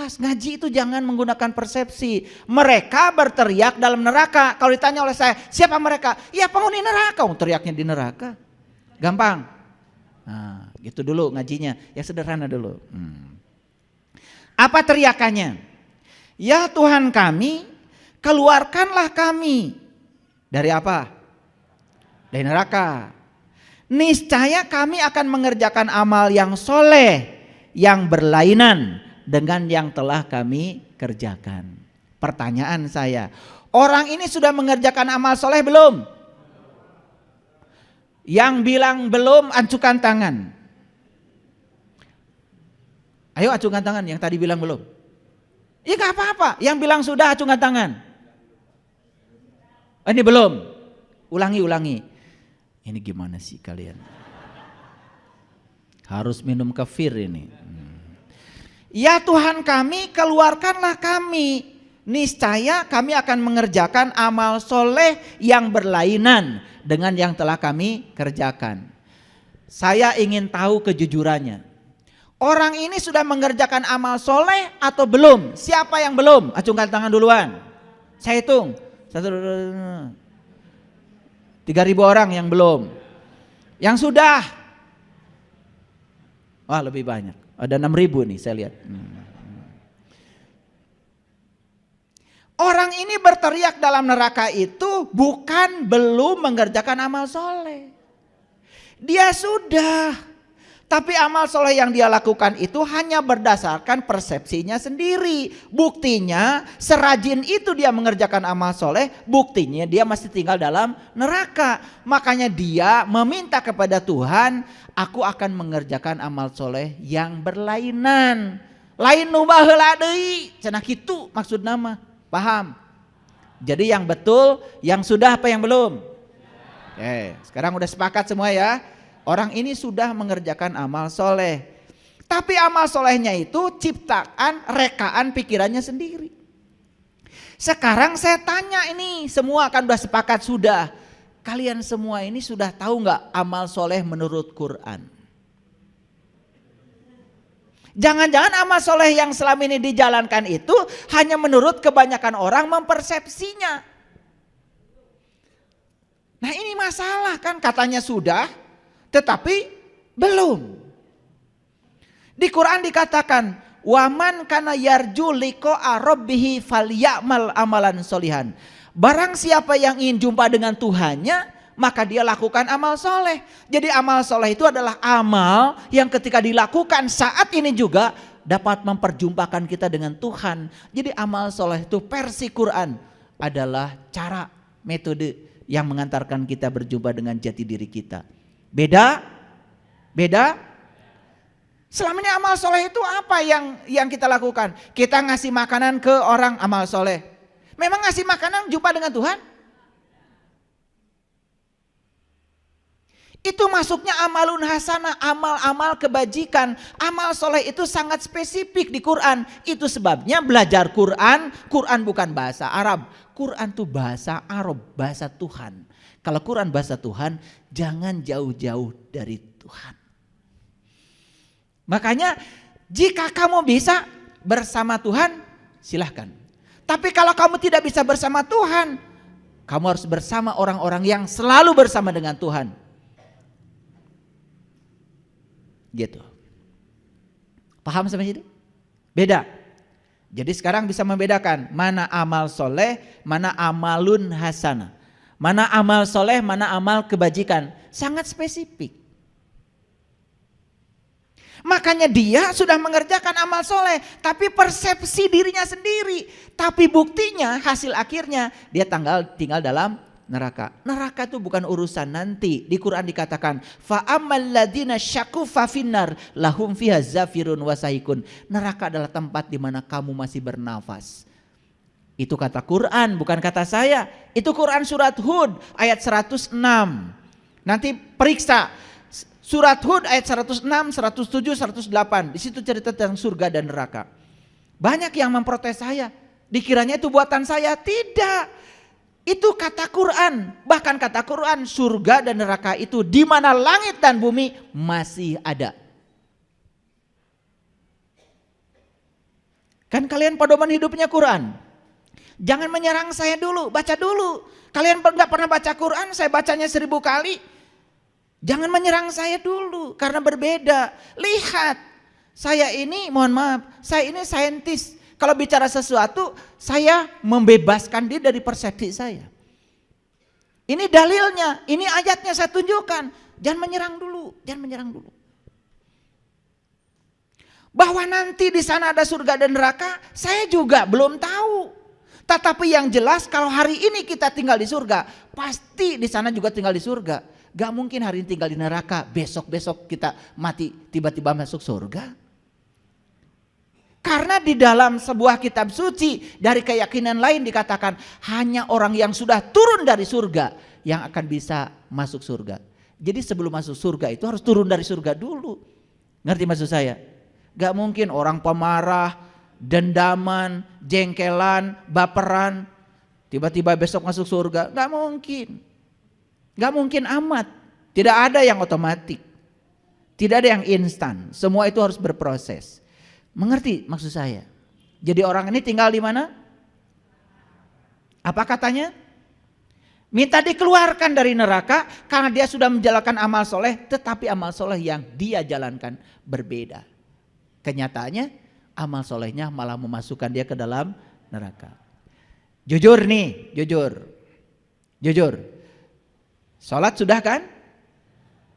Jelas, ngaji itu jangan menggunakan persepsi. Mereka berteriak dalam neraka. Kalau ditanya oleh saya, siapa mereka? Ya penghuni neraka, teriaknya di neraka. Gampang. Nah, gitu dulu ngajinya, ya sederhana dulu. Apa teriakannya? Ya Tuhan kami, keluarkanlah kami. Dari apa? Dari neraka. Niscaya kami akan mengerjakan amal yang soleh, yang berlainan dengan yang telah kami kerjakan. Pertanyaan saya, orang ini sudah mengerjakan amal soleh belum? Yang bilang belum, acukan tangan. Ayo acungkan tangan yang tadi bilang belum. Ya gak apa-apa, yang bilang sudah acungkan tangan. Ini belum, ulangi. Ini gimana sih kalian? Harus minum kefir ini. Ya Tuhan kami, keluarkanlah kami. Niscaya kami akan mengerjakan amal soleh yang berlainan dengan yang telah kami kerjakan. Saya ingin tahu kejujurannya. Orang ini sudah mengerjakan amal soleh atau belum? Siapa yang belum? Acungkan tangan duluan. Saya hitung. 3.000 orang yang belum. Yang sudah. Wah lebih banyak. Ada 6.000 nih saya lihat. Orang ini berteriak dalam neraka itu bukan belum mengerjakan amal soleh. Dia sudah. Tapi amal soleh yang dia lakukan itu hanya berdasarkan persepsinya sendiri. Buktinya serajin itu dia mengerjakan amal soleh, buktinya dia masih tinggal dalam neraka. Makanya dia meminta kepada Tuhan, aku akan mengerjakan amal soleh yang berlainan. Lain nu baheula deui, cenah kitu maksud nama. Paham? Jadi yang betul, yang sudah apa yang belum? Oke, sekarang udah sepakat semua ya. Orang ini sudah mengerjakan amal soleh. Tapi amal solehnya itu ciptaan, rekaan pikirannya sendiri. Sekarang saya tanya ini, semua kan udah sepakat sudah. Kalian semua ini sudah tahu gak amal soleh menurut Quran? Jangan-jangan amal soleh yang selama ini dijalankan itu hanya menurut kebanyakan orang mempersepsinya. Nah ini masalah kan, katanya sudah tetapi belum. Di Quran dikatakan, waman kana yarju liqa'a rabbih falyamal amalan solihan. Barang siapa yang ingin jumpa dengan Tuhannya, maka dia lakukan amal soleh. Jadi amal soleh itu adalah amal yang ketika dilakukan saat ini juga dapat memperjumpakan kita dengan Tuhan. Jadi amal soleh itu versi Quran adalah cara, metode yang mengantarkan kita berjumpa dengan jati diri kita. Beda? Selama ini amal soleh itu apa yang kita lakukan? Kita ngasih makanan ke orang, amal soleh. Memang ngasih makanan jumpa dengan Tuhan? Itu masuknya amalun hasanah, amal-amal kebajikan. Amal soleh itu sangat spesifik di Quran. Itu sebabnya belajar Quran bukan bahasa Arab. Quran itu bahasa Arab, bahasa Tuhan. Kalau Quran bahasa Tuhan, jangan jauh-jauh dari Tuhan. Makanya jika kamu bisa bersama Tuhan, silahkan. Tapi kalau kamu tidak bisa bersama Tuhan, kamu harus bersama orang-orang yang selalu bersama dengan Tuhan. Gitu. Paham sampai sini? Beda. Jadi sekarang bisa membedakan mana amal soleh, mana amalun hasanah. Mana amal soleh, mana amal kebajikan. Sangat spesifik. Makanya dia sudah mengerjakan amal soleh. Tapi persepsi dirinya sendiri. Tapi buktinya, hasil akhirnya dia tinggal dalam neraka. Neraka itu bukan urusan nanti. Di Quran dikatakan, fa'amal ladina syaku fafinar lahum fiha zafirun wasahikun. Neraka adalah tempat di mana kamu masih bernafas. Itu kata Quran, bukan kata saya. Itu Quran surat Hud ayat 106. Nanti periksa surat Hud ayat 106, 107, 108. Di situ cerita tentang surga dan neraka. Banyak yang memprotes saya. Dikiranya itu buatan saya. Tidak. Itu kata Quran. Bahkan kata Quran, surga dan neraka itu di mana langit dan bumi masih ada. Kan kalian pedoman hidupnya Quran. Jangan menyerang saya dulu, baca dulu. Kalian nggak pernah baca Quran, saya bacanya 1000 kali. Jangan menyerang saya dulu, karena berbeda. Lihat, saya ini, mohon maaf, saya ini saintis. Kalau bicara sesuatu, saya membebaskan dia dari persepsi saya. Ini dalilnya, ini ayatnya saya tunjukkan. Jangan menyerang dulu, jangan menyerang dulu. Bahwa nanti di sana ada surga dan neraka, saya juga belum tahu. Tetapi yang jelas kalau hari ini kita tinggal di surga, pasti di sana juga tinggal di surga. Gak mungkin hari ini tinggal di neraka, besok-besok kita mati tiba-tiba masuk surga. Karena di dalam sebuah kitab suci dari keyakinan lain dikatakan hanya orang yang sudah turun dari surga yang akan bisa masuk surga. Jadi sebelum masuk surga itu harus turun dari surga dulu. Ngerti maksud saya? Gak mungkin orang pemarah, dendaman, jengkelan, baperan, tiba-tiba besok masuk surga. Gak mungkin. Gak mungkin amat. Tidak ada yang otomatis. Tidak ada yang instan. Semua itu harus berproses. Mengerti maksud saya? Jadi orang ini tinggal di mana? Apa katanya? Minta dikeluarkan dari neraka karena dia sudah menjalankan amal soleh, tetapi amal soleh yang dia jalankan berbeda. Kenyataannya amal solehnya malah memasukkan dia ke dalam neraka. Jujur nih, jujur. Sholat sudah kan?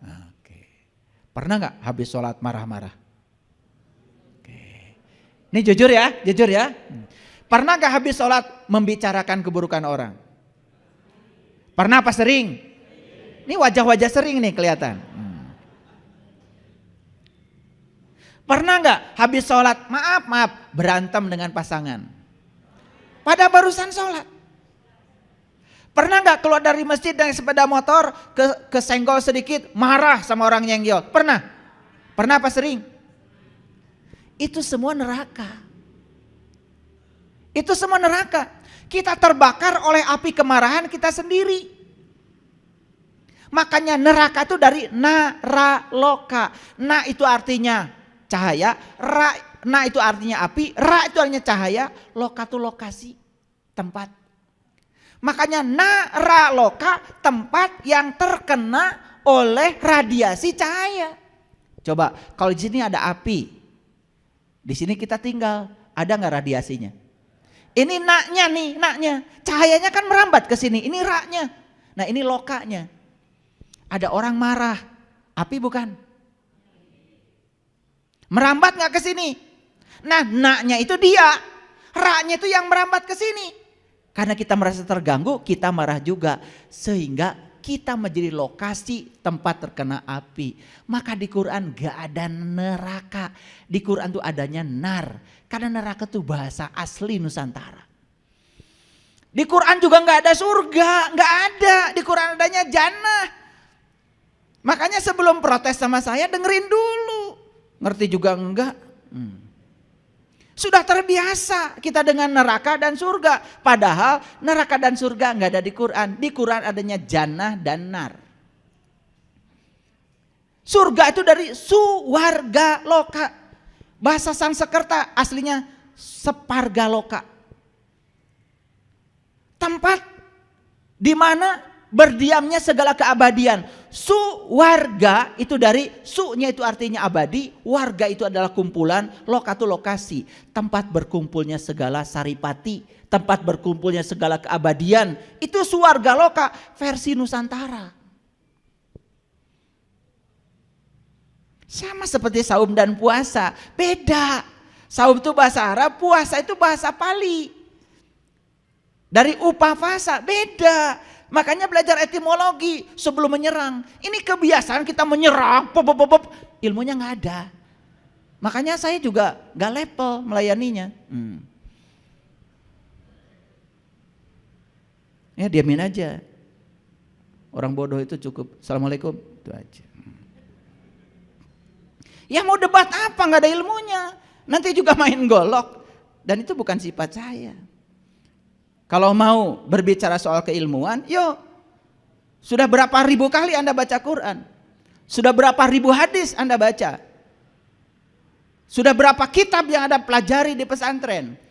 Oke. Pernah gak habis sholat marah-marah? Oke. Ini jujur ya. Pernah gak habis sholat membicarakan keburukan orang? Pernah apa sering? Ini wajah-wajah sering nih kelihatan. Pernah gak habis sholat, maaf, berantem dengan pasangan? Pada barusan sholat. Pernah gak keluar dari masjid dengan sepeda motor, kesenggol sedikit, marah sama orang nyenggol? Pernah? Pernah apa sering? Itu semua neraka. Itu semua neraka. Kita terbakar oleh api kemarahan kita sendiri. Makanya neraka itu dari naraloka. Na itu artinya cahaya, na itu artinya api, ra itu artinya cahaya, loka itu lokasi, tempat. Makanya naraloka, tempat yang terkena oleh radiasi cahaya. Coba kalau di sini ada api, di sini kita tinggal, ada nggak radiasinya? Ini naknya nih, naknya, cahayanya kan merambat ke sini, ini raknya. Nah ini lokanya. Ada orang marah, api bukan? Merambat nggak ke sini? Nah, naknya itu dia, raknya itu yang merambat ke sini. Karena kita merasa terganggu, kita marah juga, sehingga kita menjadi lokasi tempat terkena api. Maka di Quran gak ada neraka, di Quran tuh adanya nar, karena neraka tuh bahasa asli Nusantara. Di Quran juga gak ada surga, gak ada, di Quran adanya jannah. Makanya sebelum protes sama saya dengerin dulu. Ngerti juga enggak? Sudah terbiasa kita dengan neraka dan surga. Padahal neraka dan surga enggak ada di Quran. Di Quran adanya jannah dan nar. Surga itu dari suwarga loka. Bahasa Sanskerta aslinya separga loka. Tempat di mana berdiamnya segala keabadian. Suwarga itu dari su-nya itu artinya abadi, warga itu adalah kumpulan, loka itu lokasi, tempat berkumpulnya segala saripati, tempat berkumpulnya segala keabadian. Itu suwarga loka versi Nusantara. Sama seperti saum dan puasa, beda. Saum itu bahasa Arab, puasa itu bahasa Pali. Dari upafasa, beda. Makanya belajar etimologi sebelum menyerang. Ini kebiasaan kita menyerang, ilmunya nggak ada. Makanya saya juga nggak level melayaninya. Ya diamin aja. Orang bodoh itu cukup. Assalamualaikum, itu aja. Ya mau debat apa, nggak ada ilmunya. Nanti juga main golok. Dan itu bukan sifat saya. Kalau mau berbicara soal keilmuan, yuk. Sudah berapa ribu kali Anda baca Quran? Sudah berapa ribu hadis Anda baca? Sudah berapa kitab yang Anda pelajari di pesantren?